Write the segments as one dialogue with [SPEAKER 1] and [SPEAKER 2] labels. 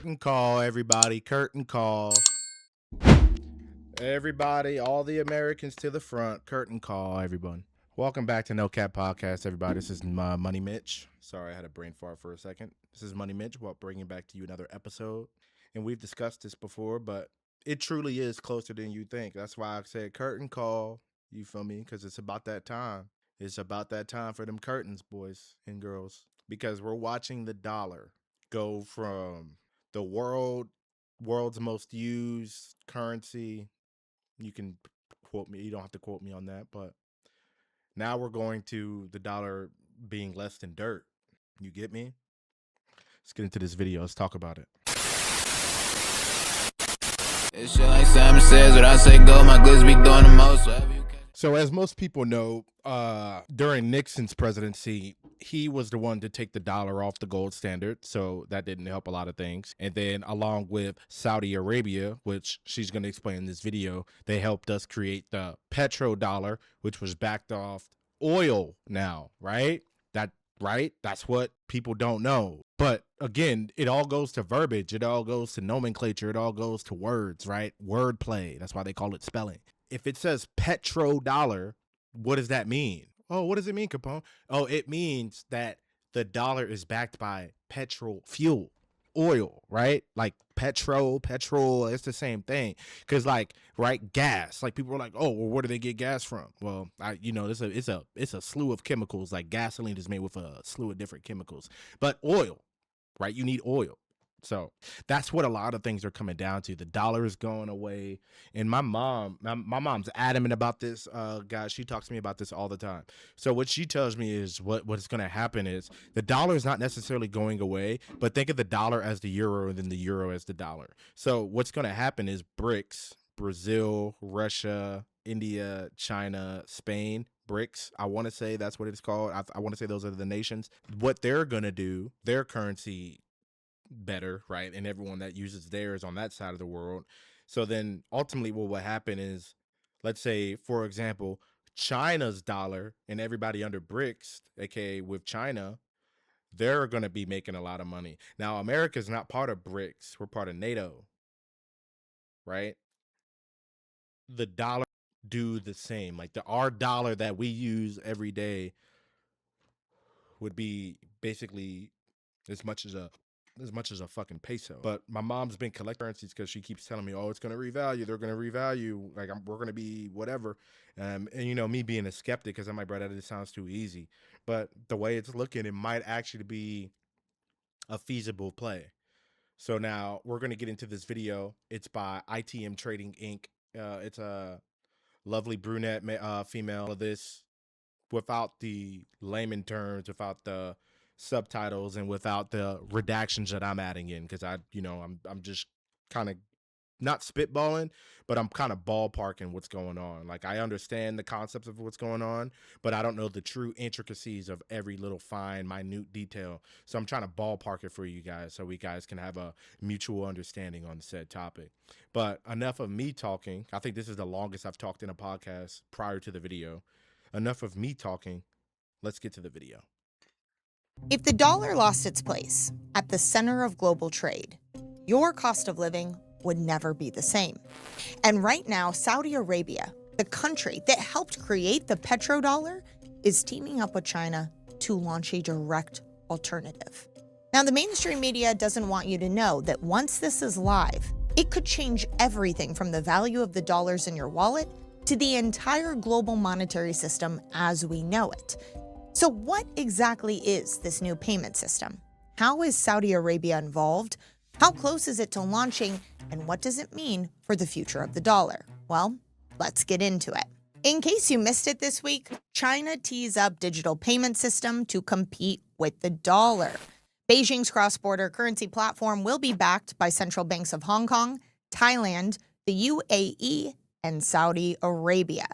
[SPEAKER 1] Curtain call, everybody. Curtain call. Everybody, all the Americans to the front. Curtain call, everyone. Welcome back to No Cap Podcast, everybody. This is Money Mitch. Sorry, I had a brain fart for a second. This is Money Mitch, bringing back to you another episode. And we've discussed this before, but it truly is closer than you think. That's why I said curtain call, you feel me? Because it's about that time. It's about that time for them curtains, boys and girls. Because we're watching the dollar go from the world's most used currency. You can quote me. You don't have to quote me on that, but now we're going to the dollar being less than dirt. You get me? Let's get into this video. Let's talk about it.
[SPEAKER 2] It's shit like Simon says, what I say go, my goods be doing the most.
[SPEAKER 1] So as most people know, during Nixon's presidency, he was the one to take the dollar off the gold standard. So that didn't help a lot of things. And then along with Saudi Arabia, which she's going to explain in this video, they helped us create the petrodollar, which was backed off oil now, right? That's what people don't know. But again, it all goes to verbiage. It all goes to nomenclature. It all goes to words, right? Wordplay. That's why they call it spelling. If it says petrodollar, what does that mean? Oh, what does it mean, Capone? Oh, it means that the dollar is backed by petrol fuel, oil, right? Like petrol, it's the same thing. Because right, gas. Like people are like, oh, well, where do they get gas from? Well, it's a slew of chemicals. Like gasoline is made with a slew of different chemicals. But oil, right? You need oil. So that's what a lot of things are coming down to. The dollar is going away. And my mom's adamant about this. Guys, she talks to me about this all the time. So what she tells me is what's going to happen is the dollar is not necessarily going away, but think of the dollar as the euro and then the euro as the dollar. So what's going to happen is BRICS, Brazil, Russia, India, China, Spain, BRICS, I want to say that's what it's called. I want to say those are the nations. What they're going to do, their currency better, right? And everyone that uses theirs on that side of the world. So then ultimately what will happen is, let's say, for example, China's dollar and everybody under BRICS, aka with China, they're going to be making a lot of money. Now, America's not part of BRICS. We're part of NATO, right? The dollar do the same. Like our dollar that we use every day would be basically as much as a fucking peso. But my mom's been collecting currencies because she keeps telling me, oh, it's going to revalue. They're going to revalue. Like we're going to be whatever. And me being a skeptic, because I'm like, bro, that just sounds too easy. But the way it's looking, it might actually be a feasible play. So now we're going to get into this video. It's by ITM Trading Inc. It's a lovely brunette female of this, without the layman terms, without the subtitles, and without the redactions that I'm adding in, because I'm just kind of not spitballing, but I'm kind of ballparking what's going on. Like I understand the concepts of what's going on, but I don't know the true intricacies of every little fine, minute detail. So I'm trying to ballpark it for you guys so we guys can have a mutual understanding on the said topic. But enough of me talking. I think this is the longest I've talked in a podcast prior to the video. Enough of me talking. Let's get to the video.
[SPEAKER 3] If the dollar lost its place at the center of global trade, your cost of living would never be the same. And right now, Saudi Arabia, the country that helped create the petrodollar, is teaming up with China to launch a direct alternative. Now, the mainstream media doesn't want you to know that once this is live, it could change everything from the value of the dollars in your wallet to the entire global monetary system as we know it. So what exactly is this new payment system? How is Saudi Arabia involved? How close is it to launching? And what does it mean for the future of the dollar? Well, let's get into it. In case you missed it this week, China tees up digital payment system to compete with the dollar. Beijing's cross-border currency platform will be backed by central banks of Hong Kong, Thailand, the UAE, and Saudi Arabia.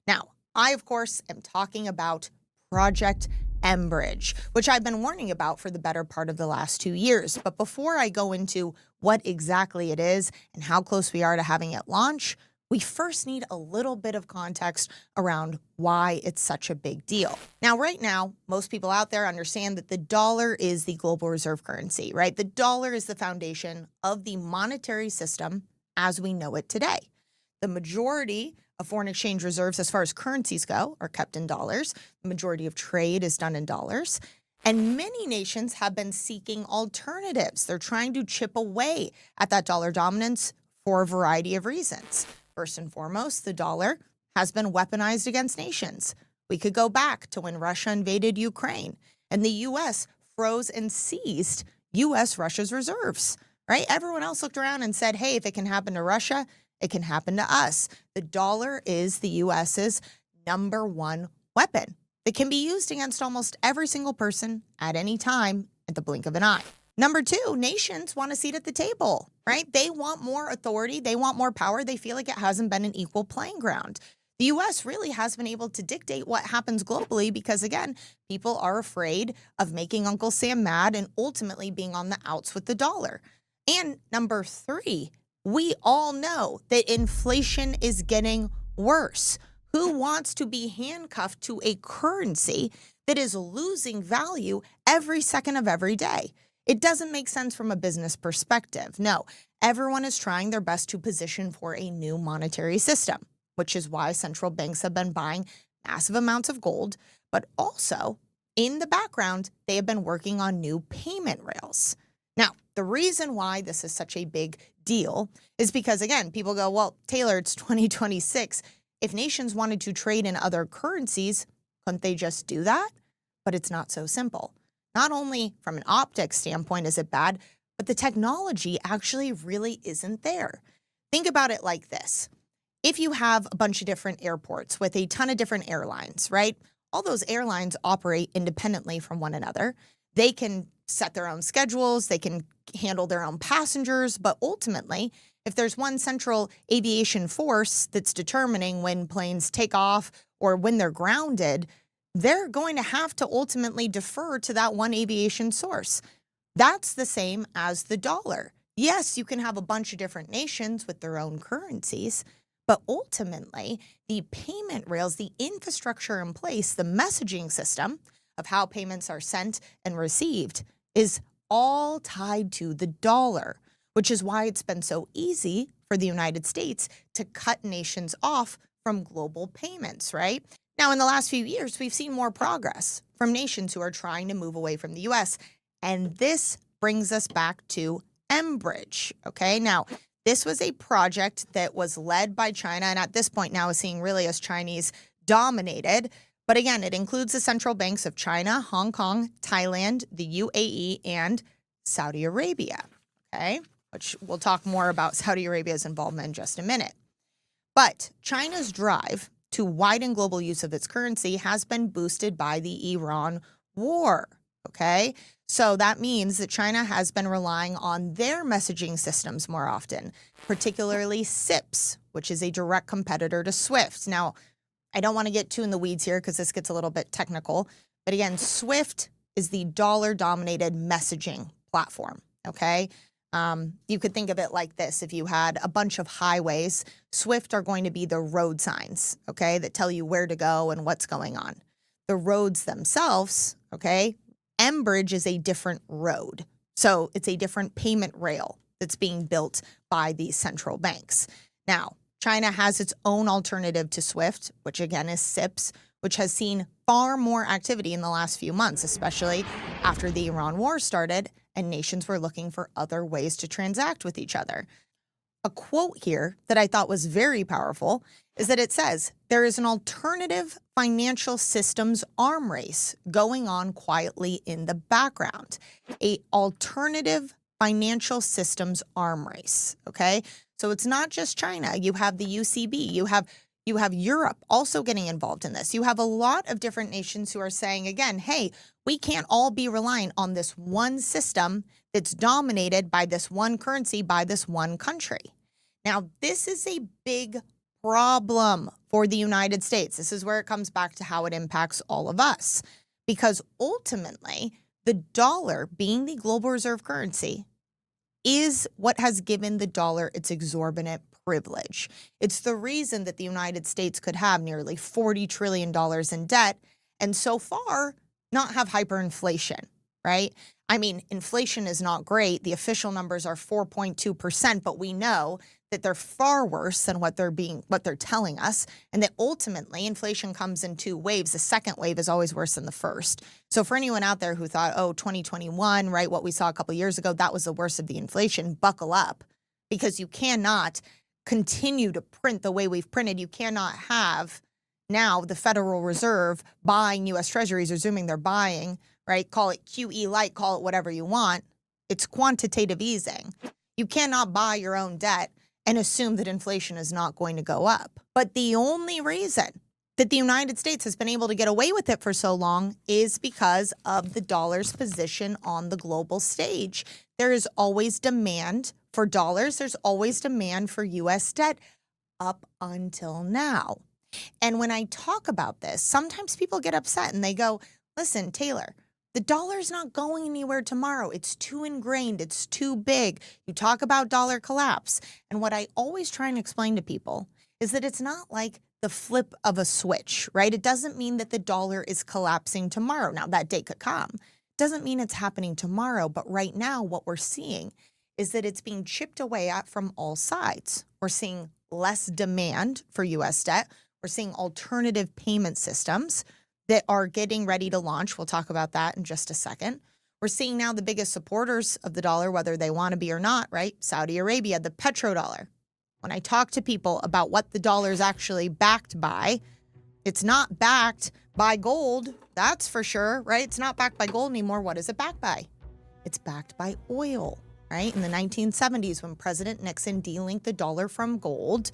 [SPEAKER 3] Now, I, of course, am talking about Project Enbridge, which I've been warning about for the better part of the last 2 years. But before I go into what exactly it is and how close we are to having it launch, we first need a little bit of context around why it's such a big deal. Now, right now, most people out there understand that the dollar is the global reserve currency, right? The dollar is the foundation of the monetary system as we know it today. The majority of foreign exchange reserves, as far as currencies go, are kept in dollars. The majority of trade is done in dollars. And many nations have been seeking alternatives. They're trying to chip away at that dollar dominance for a variety of reasons. First and foremost, the dollar has been weaponized against nations. We could go back to when Russia invaded Ukraine and the U.S. froze and seized U.S.-Russia's reserves, right? Everyone else looked around and said, hey, if it can happen to Russia, it can happen to us. The dollar is the U.S.'s #1 weapon that can be used against almost every single person at any time at the blink of an eye. Number 2, nations want a seat at the table, right? They want more authority. They want more power. They feel like it hasn't been an equal playing ground. The U.S. really has been able to dictate what happens globally because, again, people are afraid of making Uncle Sam mad and ultimately being on the outs with the dollar. And number 3, we all know that inflation is getting worse. Who wants to be handcuffed to a currency that is losing value every second of every day? It doesn't make sense from a business perspective. No, everyone is trying their best to position for a new monetary system, which is why central banks have been buying massive amounts of gold, but also in the background, they have been working on new payment rails. Now, the reason why this is such a big deal is because, again, people go, well, Taylor, it's 2026. If nations wanted to trade in other currencies, couldn't they just do that? But it's not so simple. Not only from an optics standpoint is it bad, but the technology actually really isn't there. Think about it like this. If you have a bunch of different airports with a ton of different airlines, right? All those airlines operate independently from one another. They can set their own schedules, they can handle their own passengers, but ultimately, if there's one central aviation force that's determining when planes take off or when they're grounded, they're going to have to ultimately defer to that one aviation source. That's the same as the dollar. Yes, you can have a bunch of different nations with their own currencies, but ultimately, the payment rails, the infrastructure in place, the messaging system of how payments are sent and received is all tied to the dollar, which is why it's been so easy for the United States to cut nations off from global payments, right? Now, in the last few years, we've seen more progress from nations who are trying to move away from the U.S., and this brings us back to Enbridge, okay? Now, this was a project that was led by China, and at this point now is seen really as Chinese dominated. But again, it includes the central banks of China, Hong Kong, Thailand, the UAE, and Saudi Arabia, okay? Which we'll talk more about Saudi Arabia's involvement in just a minute. But China's drive to widen global use of its currency has been boosted by the Iran war, okay? So that means that China has been relying on their messaging systems more often, particularly SIPs, which is a direct competitor to SWIFT. Now, I don't want to get too in the weeds here because this gets a little bit technical, but again, SWIFT is the dollar-dominated messaging platform, okay? You could think of it like this. If you had a bunch of highways, SWIFT are going to be the road signs, okay, that tell you where to go and what's going on. The roads themselves, okay, Enbridge is a different road. So it's a different payment rail that's being built by these central banks. Now, China has its own alternative to SWIFT, which again is SIPs, which has seen far more activity in the last few months, especially after the Iran war started and nations were looking for other ways to transact with each other. A quote here that I thought was very powerful is that it says, there is an alternative financial systems arm race going on quietly in the background. A alternative financial systems arm race, okay? So it's not just China. You have the UCB. You have Europe also getting involved in this. You have a lot of different nations who are saying, again, hey, we can't all be relying on this one system that's dominated by this one currency, by this one country. Now, this is a big problem for the United States. This is where it comes back to how it impacts all of us. Because ultimately, the dollar being the global reserve currency is what has given the dollar its exorbitant privilege. It's the reason that the United States could have nearly $40 trillion in debt and so far not have hyperinflation, right? I mean, inflation is not great. The official numbers are 4.2%, but we know that they're far worse than what they're telling us, and that ultimately inflation comes in two waves. The second wave is always worse than the first. So for anyone out there who thought, oh, 2021, right, what we saw a couple of years ago, that was the worst of the inflation, buckle up, because you cannot continue to print the way we've printed. You cannot have now the Federal Reserve buying U.S. Treasuries, assuming they're buying, right? Call it QE light, call it whatever you want. It's quantitative easing. You cannot buy your own debt and assume that inflation is not going to go up. But the only reason that the United States has been able to get away with it for so long is because of the dollar's position on the global stage. There is always demand for dollars. There's always demand for U.S. debt up until now. And when I talk about this, sometimes people get upset and they go, listen, Taylor, the dollar's not going anywhere tomorrow. It's too ingrained. It's too big. You talk about dollar collapse. And what I always try and explain to people is that it's not like the flip of a switch, right? It doesn't mean that the dollar is collapsing tomorrow. Now, that day could come. Doesn't mean it's happening tomorrow. But right now, what we're seeing is that it's being chipped away at from all sides. We're seeing less demand for U.S. debt. We're seeing alternative payment systems that are getting ready to launch. We'll talk about that in just a second. We're seeing now the biggest supporters of the dollar, whether they want to be or not, right? Saudi Arabia, the petrodollar. When I talk to people about what the dollar is actually backed by, it's not backed by gold, that's for sure, right? It's not backed by gold anymore. What is it backed by? It's backed by oil, right? In the 1970s, when President Nixon delinked the dollar from gold,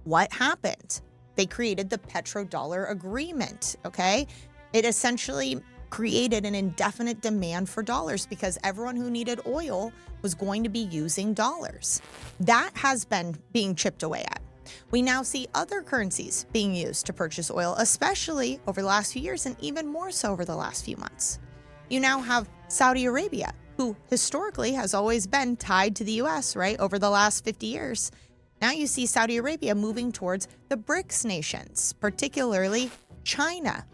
[SPEAKER 3] what happened? They created the petrodollar agreement, okay? It essentially created an indefinite demand for dollars because everyone who needed oil was going to be using dollars. That has been being chipped away at. We now see other currencies being used to purchase oil, especially over the last few years and even more so over the last few months. You now have Saudi Arabia, who historically has always been tied to the US, right, over the last 50 years. Now you see Saudi Arabia moving towards the BRICS nations, particularly China.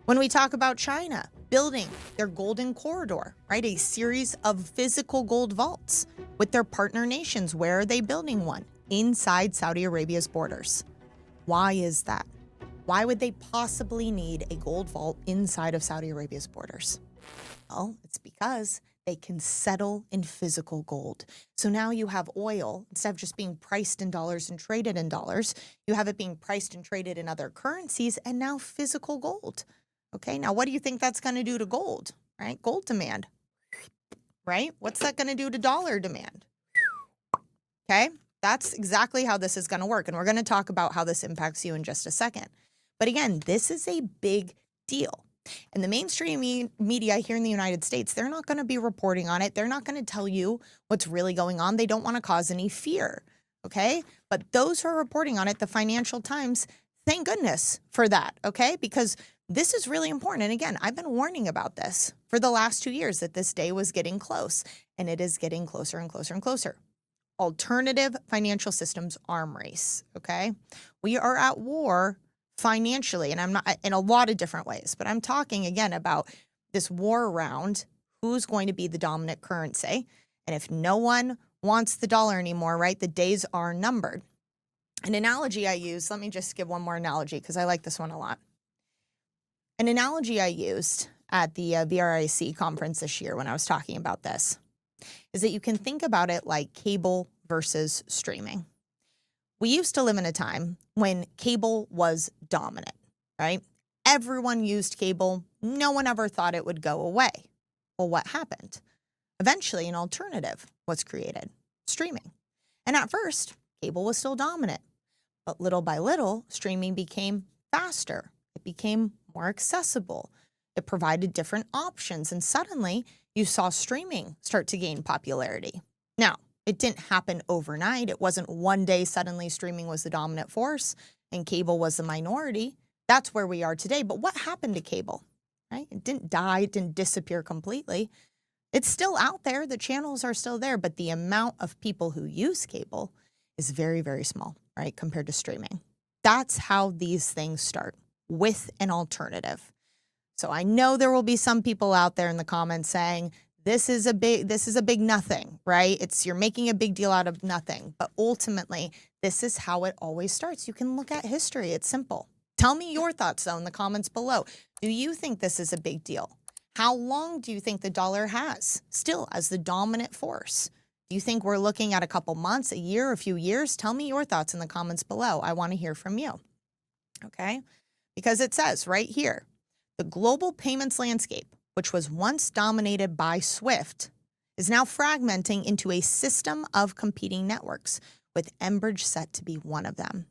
[SPEAKER 3] When we talk about China building their golden corridor, right, a series of physical gold vaults with their partner nations, where are they building one? Inside Saudi Arabia's borders. Why is that? Why would they possibly need a gold vault inside of Saudi Arabia's borders? Well, it's because they can settle in physical gold. So now you have oil, instead of just being priced in dollars and traded in dollars, you have it being priced and traded in other currencies and now physical gold. Okay, now what do you think that's going to do to gold, right? Gold demand, right? What's that going to do to dollar demand? Okay, that's exactly how this is going to work. And we're going to talk about how this impacts you in just a second. But again, this is a big deal. And the mainstream media here in the United States, they're not going to be reporting on it. They're not going to tell you what's really going on. They don't want to cause any fear, okay? But those who are reporting on it, the Financial Times, thank goodness for that, okay? Because this is really important. And again, I've been warning about this for the last 2 years, that this day was getting close, and it is getting closer and closer and closer. Alternative financial systems arm race, okay? We are at war financially, and I'm not in a lot of different ways, but I'm talking again about this war around who's going to be the dominant currency. And if no one wants the dollar anymore, right, the days are numbered. An analogy I use, let me just give one more analogy because I like this one a lot. An analogy I used at the VRIC conference this year when I was talking about this is that you can think about it like cable versus streaming. We used to live in a time when cable was dominant, right? Everyone used cable. No one ever thought it would go away. Well, what happened? Eventually, an alternative was created, streaming. And at first, cable was still dominant. But little by little, streaming became faster. It became more accessible. It provided different options. And suddenly, you saw streaming start to gain popularity. Now, it didn't happen overnight. It wasn't one day suddenly streaming was the dominant force and cable was the minority. That's where we are today. But what happened to cable, right? It didn't die. It didn't disappear completely. It's still out there. The channels are still there. But the amount of people who use cable is very, very small, right, compared to streaming. That's how these things start, with an alternative. So I know there will be some people out there in the comments saying, this is a big nothing, right? You're making a big deal out of nothing. But ultimately, this is how it always starts. You can look at history. It's simple. Tell me your thoughts, though, in the comments below. Do you think this is a big deal? How long do you think the dollar has still as the dominant force? Do you think we're looking at a couple months, a year, a few years? Tell me your thoughts in the comments below. I want to hear from you. Okay? Because it says right here, the global payments landscape, which was once dominated by SWIFT, is now fragmenting into a system of competing networks, with Enbridge set to be one of them.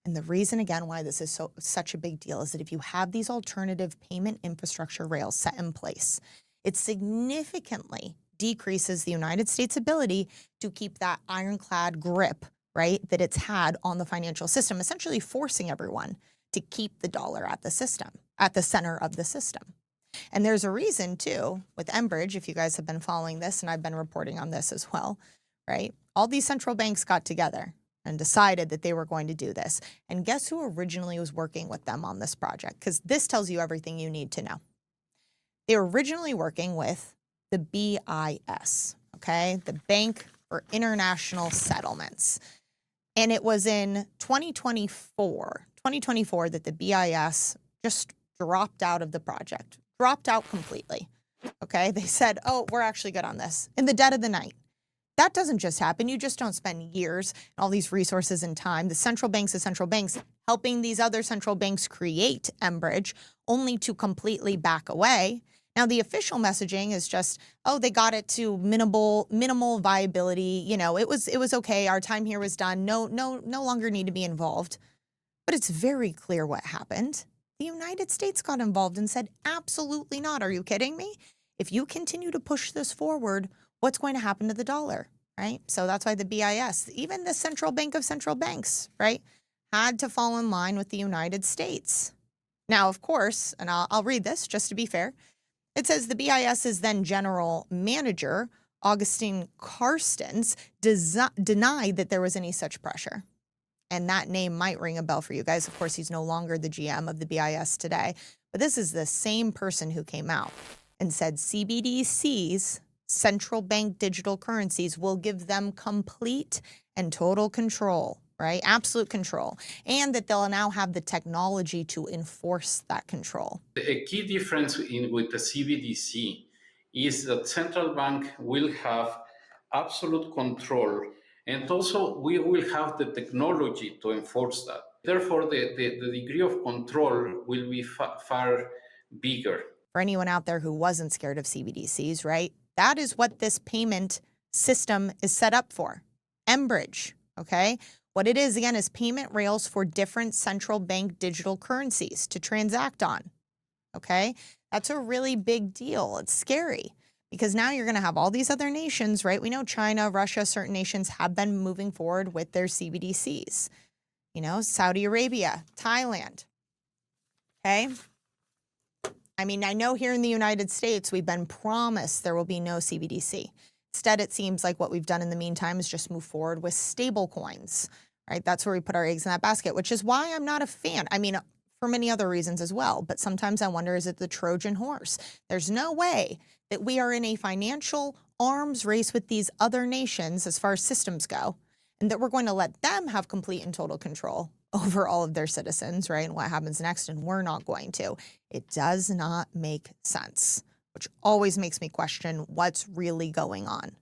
[SPEAKER 3] And the reason, again, why this is such a big deal is that if you have these alternative payment infrastructure rails set in place, it significantly decreases the United States' ability to keep that ironclad grip, right, that it's had on the financial system, essentially forcing everyone to keep the dollar at the center of the system. And there's a reason, too, with Enbridge, if you guys have been following this, and I've been reporting on this as well, right? All these central banks got together and decided that they were going to do this. And guess who originally was working with them on this project? Because this tells you everything you need to know. They were originally working with the BIS, okay? The Bank for International Settlements. And it was in 2024 that the BIS just dropped out of the project, dropped out completely, okay? They said, oh, we're actually good on this in the dead of the night. That doesn't just happen. You just don't spend years and all these resources and time, the central banks, helping these other central banks create Enbridge, only to completely back away. Now, the official messaging is just, oh, they got it to minimal viability. You know, it was okay. Our time here was done. No longer need to be involved. But it's very clear what happened. The United States got involved and said, absolutely not. Are you kidding me? If you continue to push this forward, what's going to happen to the dollar, right? So that's why the BIS, even the central bank of central banks, right, had to fall in line with the United States. Now, of course, and I'll read this just to be fair. It says the BIS's then general manager, Augustine Carstens, denied that there was any such pressure. And that name might ring a bell for you guys. Of course, he's no longer the GM of the BIS today. But this is the same person who came out and said CBDCs, central bank digital currencies, will give them complete and total control, right? Absolute control. And that they'll now have the technology to enforce that control.
[SPEAKER 4] A key difference with the CBDC is that central bank will have absolute control, and also we will have the technology to enforce that. Therefore, the degree of control will be far bigger.
[SPEAKER 3] For anyone out there who wasn't scared of CBDCs, right? That is what this payment system is set up for. Enbridge, okay? What it is, again, is payment rails for different central bank digital currencies to transact on, okay? That's a really big deal. It's scary because now you're going to have all these other nations, right? We know China, Russia, certain nations have been moving forward with their CBDCs. You know, Saudi Arabia, Thailand, okay? I mean, I know here in the United States, we've been promised there will be no CBDC. Instead, it seems like what we've done in the meantime is just move forward with stable coins, right? That's where we put our eggs in that basket, which is why I'm not a fan. I mean, for many other reasons as well. But sometimes I wonder, is it the Trojan horse? There's no way that we are in a financial arms race with these other nations as far as systems go, and that we're going to let them have complete and total control over all of their citizens, right? And what happens next, and we're not going to. It does not make sense, which always makes me question what's really going on.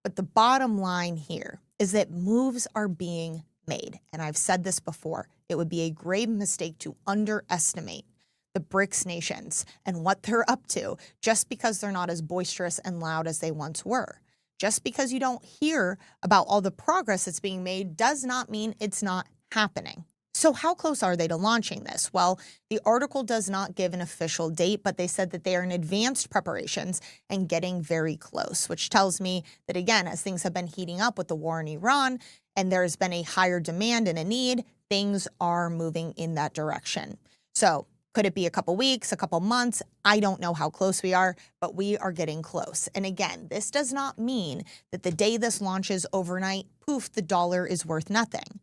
[SPEAKER 3] But the bottom line here is that moves are being made. And I've said this before, it would be a grave mistake to underestimate the BRICS nations and what they're up to just because they're not as boisterous and loud as they once were. Just because you don't hear about all the progress that's being made does not mean it's not happening. So how close are they to launching this? Well, the article does not give an official date, but they said that they are in advanced preparations and getting very close, which tells me that, again, as things have been heating up with the war in Iran and there's been a higher demand and a need, things are moving in that direction. So Could it be a couple weeks, a couple months? I don't know how close we are, but we are getting close. And again, this does not mean that the day this launches overnight, poof, the dollar is worth nothing.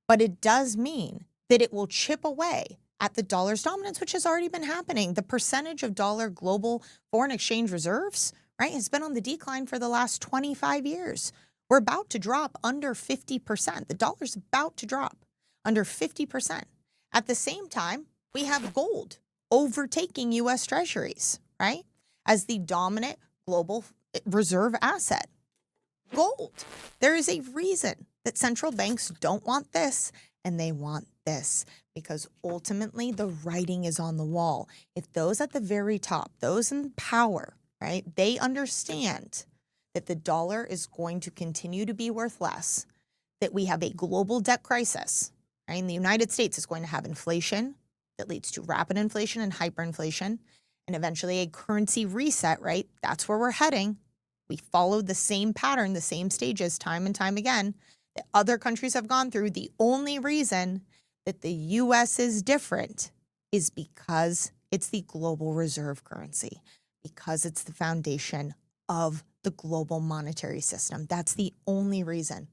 [SPEAKER 3] But it does mean that it will chip away at the dollar's dominance, which has already been happening. The percentage of dollar global foreign exchange reserves, right, has been on the decline for the last 25 years. We're about to drop under 50%. The dollar's about to drop under 50%. At the same time, we have gold overtaking US Treasuries, right, as the dominant global reserve asset. Gold. There is a reason that central banks don't want this and they want this, because ultimately the writing is on the wall. If those at the very top, those in power, right, they understand that the dollar is going to continue to be worth less, that we have a global debt crisis, right? And the United States is going to have inflation that leads to rapid inflation and hyperinflation, and eventually a currency reset, right? That's where we're heading. We followed the same pattern, the same stages time and time again that other countries have gone through. The only reason that the US is different is because it's the global reserve currency, because it's the foundation of the global monetary system. That's the only reason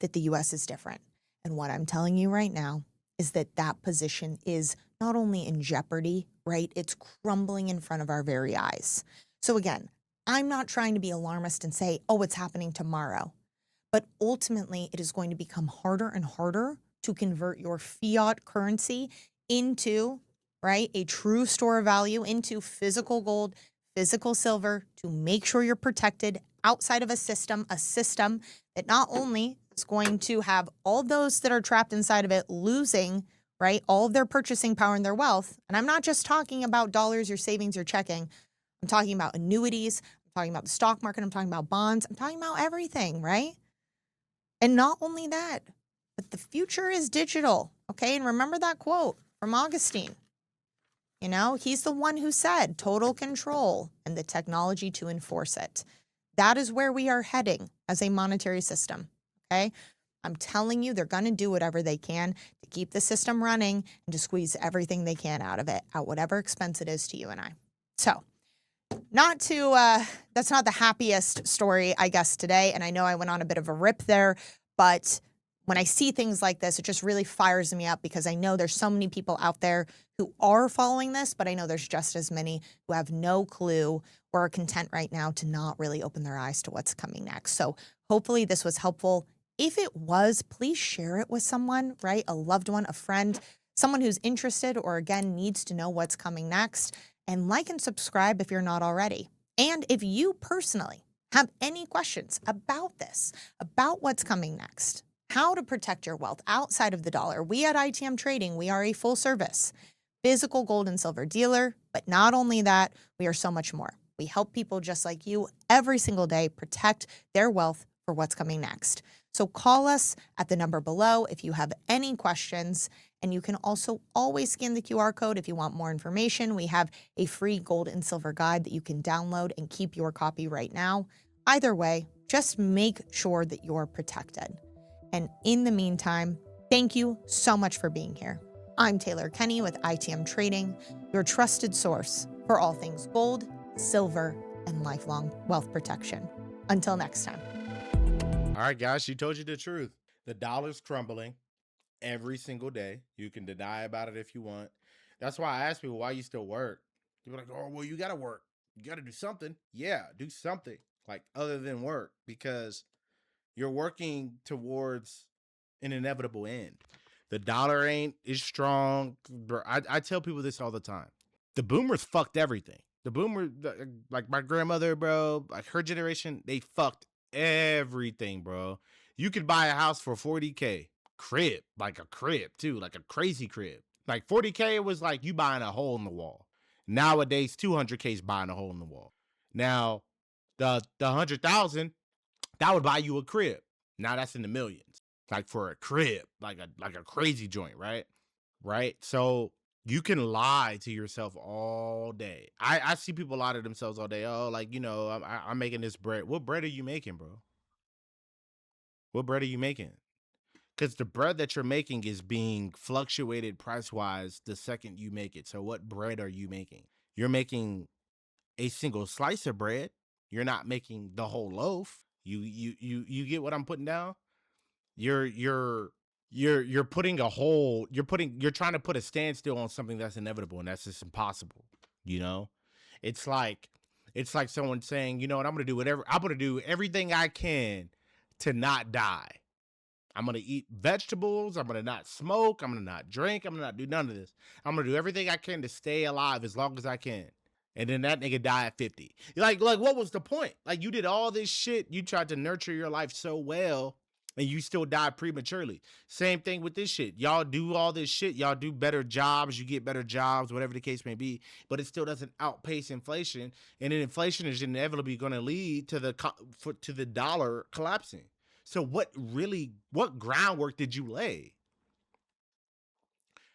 [SPEAKER 3] that the US is different. And what I'm telling you right now is that that position is not only in jeopardy, right? It's crumbling in front of our very eyes. So again, I'm not trying to be alarmist and say, oh, it's happening tomorrow. But ultimately, it is going to become harder and harder to convert your fiat currency into, right, a true store of value, into physical gold, physical silver, to make sure you're protected outside of a system that not only is going to have all those that are trapped inside of it losing, right, all of their purchasing power and their wealth. And I'm not just talking about dollars, your savings, your checking. I'm talking about annuities. I'm talking about the stock market. I'm talking about bonds. I'm talking about everything, right? And not only that, but the future is digital, okay? And remember that quote from Augustine. You know, he's the one who said total control and the technology to enforce it. That is where we are heading as a monetary system, okay? I'm telling you, they're going to do whatever they can to keep the system running and to squeeze everything they can out of it, at whatever expense it is to you and I. So, that's not the happiest story, I guess, today. And I know I went on a bit of a rip there, but when I see things like this, it just really fires me up, because I know there's so many people out there who are following this, but I know there's just as many who have no clue or are content right now to not really open their eyes to what's coming next. So hopefully this was helpful. If it was, please share it with someone, right? A loved one, a friend, someone who's interested or, again, needs to know what's coming next. And like and subscribe if you're not already. And if you personally have any questions about this, about what's coming next, how to protect your wealth outside of the dollar, we at ITM Trading, we are a full service physical gold and silver dealer. But not only that, we are so much more. We help people just like you every single day protect their wealth for what's coming next. So call us at the number below if you have any questions. And you can also always scan the QR code if you want more information. We have a free gold and silver guide that you can download and keep your copy right now. Either way, just make sure that you're protected. And in the meantime, thank you so much for being here. I'm Taylor Kenny with ITM Trading, your trusted source for all things gold, silver, and lifelong wealth protection. Until next time.
[SPEAKER 1] All right, guys, she told you the truth. The dollar's crumbling every single day. You can deny about it if you want. That's why I ask people, why you still work? People are like, oh, well, you got to work. You got to do something. Yeah, do something like other than work, because you're working towards an inevitable end. The dollar ain't is strong. I tell people this all the time. The boomers fucked everything. The boomer, like my grandmother, bro, like her generation, they fucked everything, bro. You could buy a house for $40K. Crib, like a crib too, like a crazy crib. Like $40K was like you buying a hole in the wall. Nowadays, $200K is buying a hole in the wall. Now, the 100,000, that would buy you a crib. Now that's in the millions. Like for a crib, like a crazy joint, right? Right. So you can lie to yourself all day. I see people lie to themselves all day. Oh, like, you know, I'm making this bread. What bread are you making, bro? What bread are you making? because the bread that you're making is being fluctuated price wise the second you make it. So what bread are you making? You're making a single slice of bread. You're not making the whole loaf. You get what I'm putting down? You're putting you're trying to put a standstill on something that's inevitable, and that's just impossible. You know? It's like someone saying, you know what, I'm gonna do everything I can to not die. I'm gonna eat vegetables, I'm gonna not smoke, I'm gonna not drink, I'm gonna not do none of this. I'm gonna do everything I can to stay alive as long as I can. And then that nigga die at 50. Like what was the point? Like, you did all this shit, you tried to nurture your life so well, and you still die prematurely. Same thing with this shit. Y'all do all this shit, y'all do better jobs, you get better jobs, whatever the case may be, but it still doesn't outpace inflation, and then inflation is inevitably going to lead to the dollar collapsing. So what groundwork did you lay?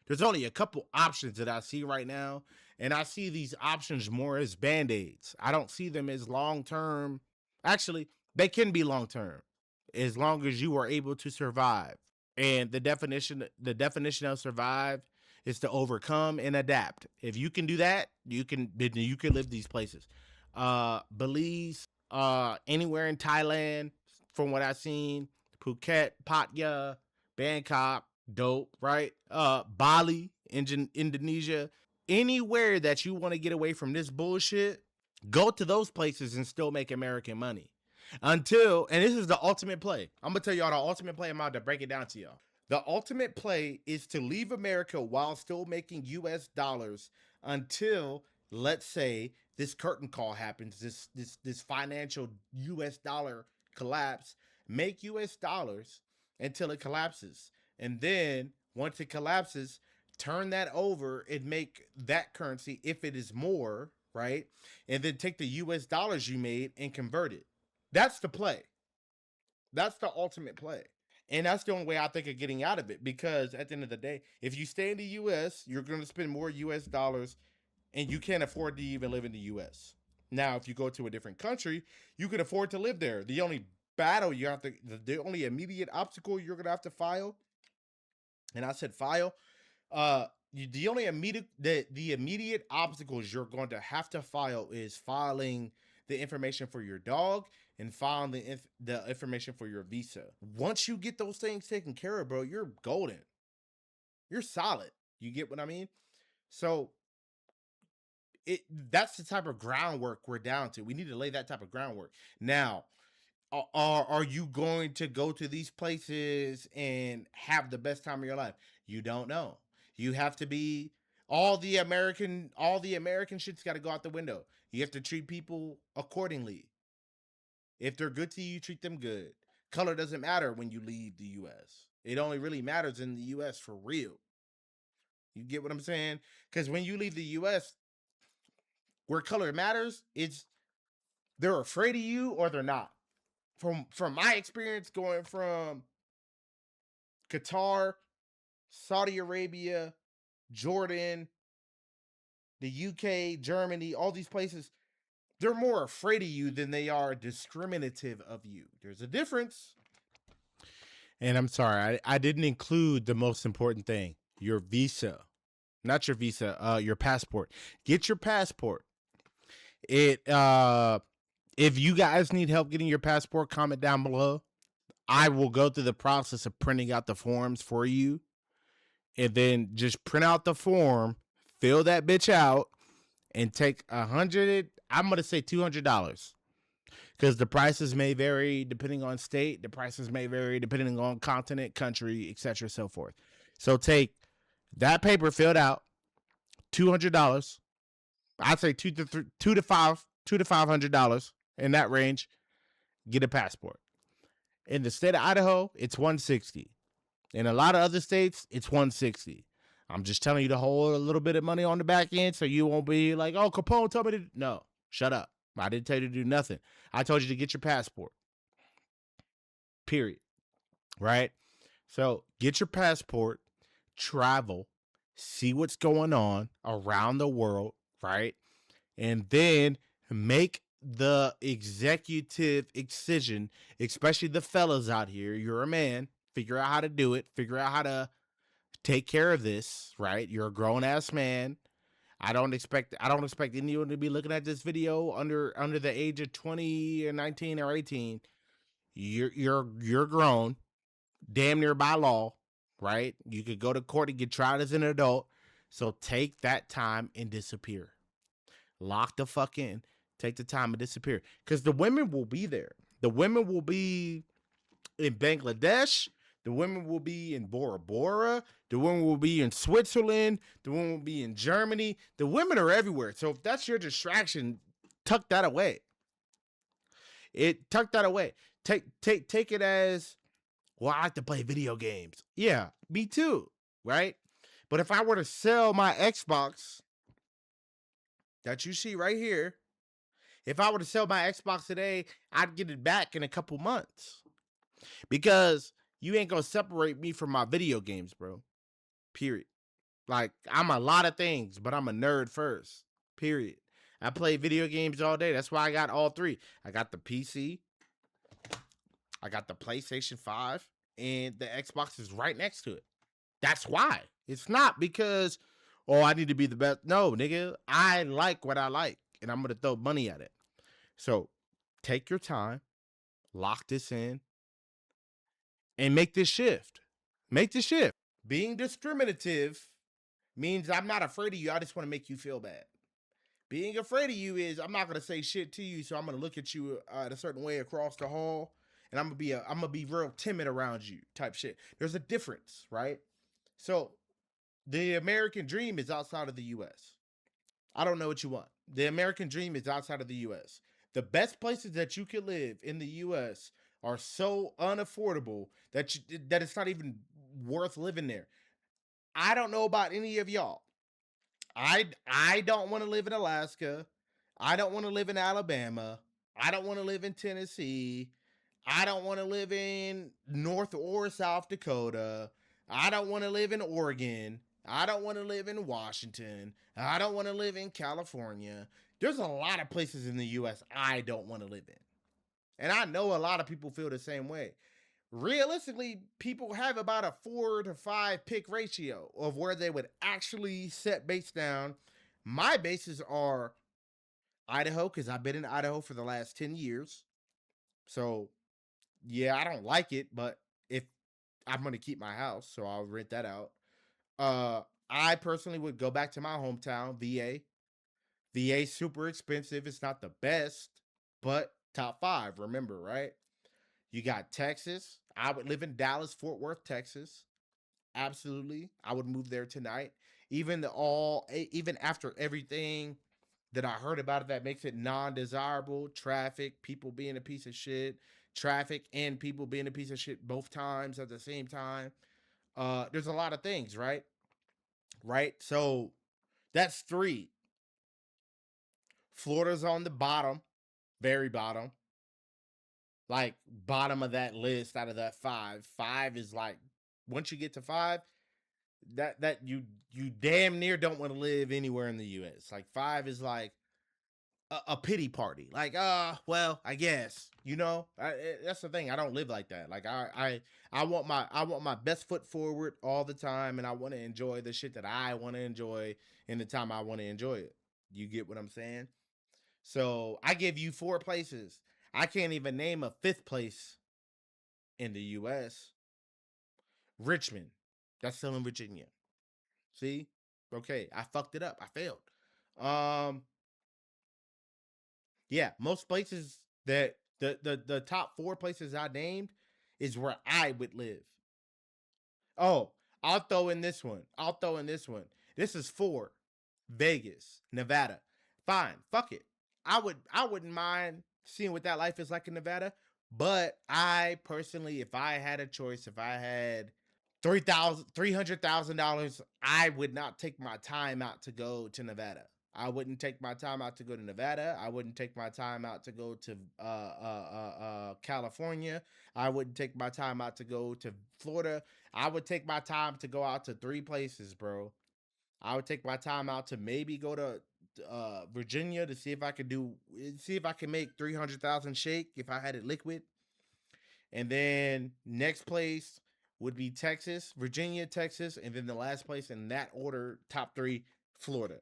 [SPEAKER 1] There's only a couple options that I see right now, and I see these options more as band-aids. I don't see them as long-term. Actually, they can be long-term as long as you are able to survive. And the definition of survive is to overcome and adapt. If you can do that, you can live these places. Belize, anywhere in Thailand, from what I've seen, Phuket, Pattaya, Bangkok, dope, right? Bali, Indonesia, anywhere that you want to get away from this bullshit, go to those places and still make American money. And this is the ultimate play. I'm gonna tell y'all the ultimate play. I'm about to break it down to y'all. The ultimate play is to leave America while still making US dollars until, let's say, this curtain call happens, this financial US dollar collapse. Make US dollars until it collapses. And then once it collapses, turn that over and make that currency, if it is more, right? And then take the US dollars you made and convert it. That's the play. That's the ultimate play. And that's the only way I think of getting out of it, because at the end of the day, if you stay in the US, you're going to spend more US dollars, and you can't afford to even live in the US. Now, if you go to a different country, you can afford to live there. The only the only immediate obstacle you're going to have to file, and I said file, the immediate obstacles you're going to have to file is filing the information for your dog and filing the information for your visa. Once you get those things taken care of, bro, you're golden. You're solid. You get what I mean? So that's the type of groundwork we're down to. We need to lay that type of groundwork. Now, are you going to go to these places and have the best time of your life? You don't know. You have to be all the American shit's got to go out the window. You have to treat people accordingly. If they're good to you, treat them good. Color doesn't matter when you leave the US. It only really matters in the US for real. You get what I'm saying? Because when you leave the US, where color matters, they're afraid of you or they're not. From my experience going from Qatar, Saudi Arabia, Jordan, the UK, Germany, all these places, they're more afraid of you than they are discriminative of you. There's a difference. And I'm sorry, I didn't include the most important thing, your visa. Not your visa, your passport. Get your passport. If you guys need help getting your passport, comment down below. I will go through the process of printing out the forms for you. And then just print out the form, fill that bitch out, and take $100, I'm going to say $200. Because the prices may vary depending on state. The prices may vary depending on continent, country, etc., so forth. So take that paper filled out, $200. I'd say $200 to $500 in that range. Get a passport. In the state of Idaho, it's $160. In a lot of other states, it's $160. I'm just telling you to hold a little bit of money on the back end so you won't be like, oh, Capone told me to. No, shut up. I didn't tell you to do nothing. I told you to get your passport. Period. Right? So get your passport, travel, see what's going on around the world, right? And then make the executive decision, especially the fellas out here. You're a man. figure out how to do it, figure out how to take care of this, right? You're a grown ass man. I don't expect anyone to be looking at this video under the age of 20 or 19 or 18. You're grown, damn near by law, right? You could go to court and get tried as an adult. So take that time and disappear. Lock the fuck in. Take the time and disappear. Because the women will be there. The women will be in Bangladesh. The women will be in Bora Bora. The women will be in Switzerland. The women will be in Germany. The women are everywhere. So if that's your distraction, tuck that away. Tuck that away. Take it as, well, I like to play video games. Yeah, me too, right? But if I were to sell my Xbox that you see right here, if I were to sell my Xbox today, I'd get it back in a couple months. Because you ain't gonna separate me from my video games, bro. Period. Like, I'm a lot of things, but I'm a nerd first. Period. I play video games all day. That's why I got all three. I got the PC, I got the PlayStation 5, and the Xbox is right next to it. That's why. It's not because, oh, I need to be the best. No, nigga. I like what I like, and I'm going to throw money at it. So take your time, lock this in, and make this shift. Make the shift. Being discriminative means I'm not afraid of you. I just want to make you feel bad. Being afraid of you is I'm not going to say shit to you, so I'm going to look at you a certain way across the hall, and I'm going to be real timid around you type shit. There's a difference, right? So the American dream is outside of the U.S. I don't know what you want. The American dream is outside of the U.S. The best places that you can live in the U.S. are so unaffordable that it's not even worth living there. I don't know about any of y'all. I don't want to live in Alaska. I don't want to live in Alabama. I don't want to live in Tennessee. I don't want to live in North or South Dakota. I don't want to live in Oregon. I don't want to live in Washington. I don't want to live in California. There's a lot of places in the U.S. I don't want to live in. And I know a lot of people feel the same way. Realistically, people have about a 4 to 5 pick ratio of where they would actually set base down. My bases are Idaho, because I've been in Idaho for the last 10 years. So, yeah, I don't like it, but if I'm going to keep my house, so I'll rent that out. I personally would go back to my hometown, VA. VA super expensive. It's not the best, but top 5, remember, right? You got Texas. I would live in Dallas, Fort Worth, Texas. Absolutely. I would move there tonight. Even after everything that I heard about it that makes it non-desirable, traffic, people being a piece of shit, traffic and people being a piece of shit both times at the same time. There's a lot of things, right? Right? So that's 3. Florida's on the bottom, very bottom. Like bottom of that list out of that 5. 5 is like, once you get to 5, that you damn near don't want to live anywhere in the US. Like 5 is like a pity party. Like, well, I guess, that's the thing. I don't live like that. Like I want my best foot forward all the time, and I want to enjoy the shit that I want to enjoy in the time I want to enjoy it. You get what I'm saying? So I give you 4 places. I can't even name a 5th place in the U.S. Richmond. That's still in Virginia. See? Okay, I fucked it up. I failed. Yeah, most places that the top 4 places I named is where I would live. Oh, I'll throw in this one. This is 4. Vegas, Nevada. Fine, fuck it. I wouldn't mind seeing what that life is like in Nevada, but I personally, if I had a choice, if I had $300,000, I would not take my time out to go to Nevada. I wouldn't take my time out to go to Nevada. I wouldn't take my time out to go to California. I wouldn't take my time out to go to Florida. I would take my time to go out to 3 places, bro. I would take my time out to maybe go to Virginia to see if I can make 300,000 shake if I had it liquid. And then next place would be Texas, Virginia, Texas, and then the last place in that order, top 3, Florida.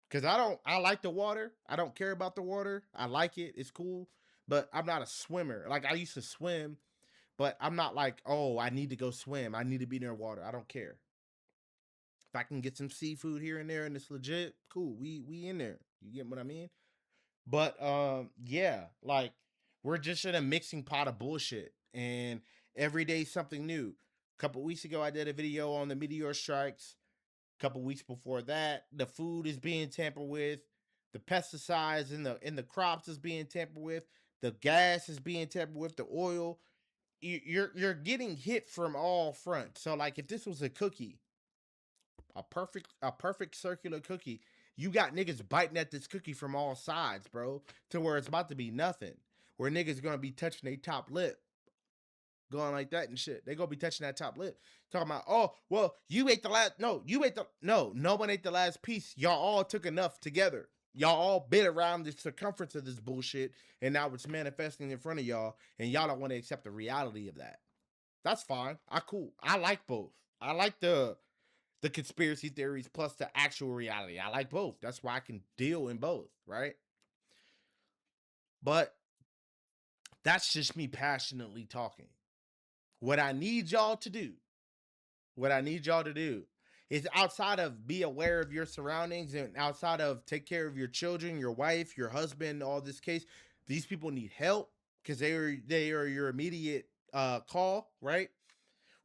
[SPEAKER 1] Because I like the water. I don't care about the water. I like it. It's cool. But I'm not a swimmer. Like, I used to swim, but I'm not like, oh, I need to go swim. I need to be near water. I don't care. If I can get some seafood here and there and it's legit, cool. We in there. You get what I mean? But yeah, like, we're just in a mixing pot of bullshit. And every day something new. A couple weeks ago, I did a video on the meteor strikes. A couple weeks before that, the food is being tampered with. The pesticides in the crops is being tampered with. The gas is being tampered with. The oil. You're getting hit from all fronts. So, like, if this was a cookie, a perfect circular cookie, you got niggas biting at this cookie from all sides, bro, to where it's about to be nothing. Where niggas gonna be touching their top lip, going like that and shit. They gonna be touching that top lip, talking about, oh, well, you ate the last. No, no one ate the last piece. Y'all all took enough together. Y'all all bit around the circumference of this bullshit, and now it's manifesting in front of y'all, and y'all don't want to accept the reality of that. That's fine. Cool. I like both. I like the conspiracy theories plus the actual reality. I like both. That's why I can deal in both, right? But that's just me passionately talking. What I need y'all to do is, outside of be aware of your surroundings and outside of take care of your children, your wife, your husband, all this case, these people need help because they are your immediate call, right?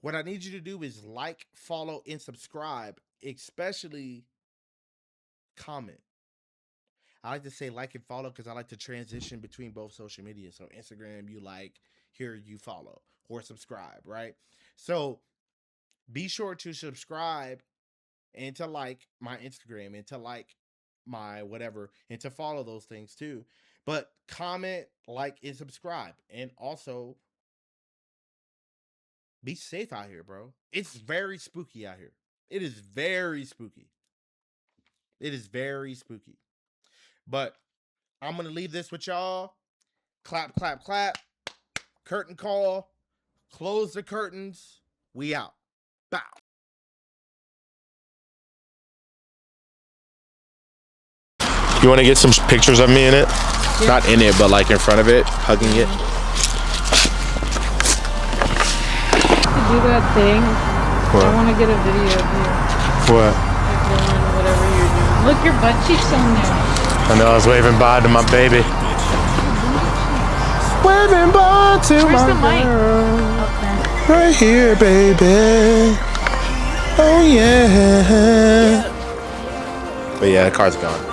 [SPEAKER 1] What I need you to do is like, follow, and subscribe, especially comment. I like to say like and follow because I like to transition between both social media. So Instagram, you like, here you follow, or subscribe, right? So be sure to subscribe and to like my Instagram and to like my whatever and to follow those things too. But comment, like, and subscribe. And also, be safe out here, bro. It's very spooky out here. It is very spooky. It is very spooky. But I'm going to leave this with y'all. Clap, clap, clap. Curtain call. Close the curtains. We out. Bow.
[SPEAKER 5] You want to get some pictures of me in it?
[SPEAKER 1] Yeah. Not in it, but like in front of it, hugging it.
[SPEAKER 6] Do that thing.
[SPEAKER 5] What?
[SPEAKER 6] I want to get a video of you.
[SPEAKER 5] What?
[SPEAKER 6] Like doing whatever you're doing. Look, your butt cheeks on there.
[SPEAKER 5] I know, I was waving bye to my baby. Waving bye to
[SPEAKER 6] Where's
[SPEAKER 5] my
[SPEAKER 6] the mic?
[SPEAKER 5] girl.
[SPEAKER 6] Okay.
[SPEAKER 5] Right here, baby. Oh yeah. But yeah, the car's gone.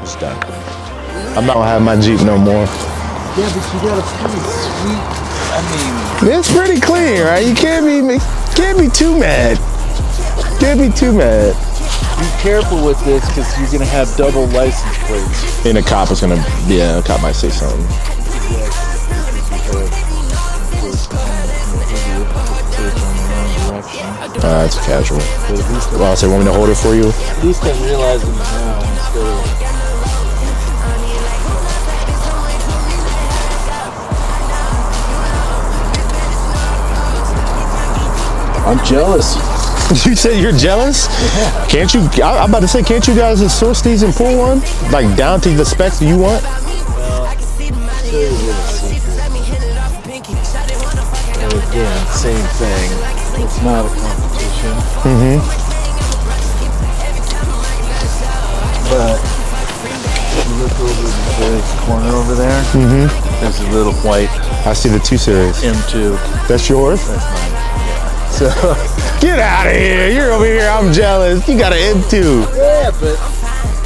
[SPEAKER 5] It's done. I'm not gonna have my Jeep no more.
[SPEAKER 7] Yeah, but you got a pretty sweet. I mean,
[SPEAKER 5] It's pretty clean, right? You can't be too mad. Can't be too mad.
[SPEAKER 7] be careful with this because you're gonna have double license plates.
[SPEAKER 5] And the cop is gonna, the cop might say something. It's casual. Well, I'll say, want me to hold it for you?
[SPEAKER 7] At least I'm realizing it now instead of. I'm jealous.
[SPEAKER 5] You said you're jealous?
[SPEAKER 7] Yeah.
[SPEAKER 5] Can't you? I'm about to say, can't you guys just source these and pull one, like down to the specs you want?
[SPEAKER 7] Again, same thing. It's not a competition. But if you look over the corner over there, there's a little white.
[SPEAKER 5] I see the 2 Series.
[SPEAKER 7] M2.
[SPEAKER 5] That's yours?
[SPEAKER 7] That's mine.
[SPEAKER 5] So, get out of here. You're over here. I'm jealous. You got an M2.
[SPEAKER 7] Yeah, but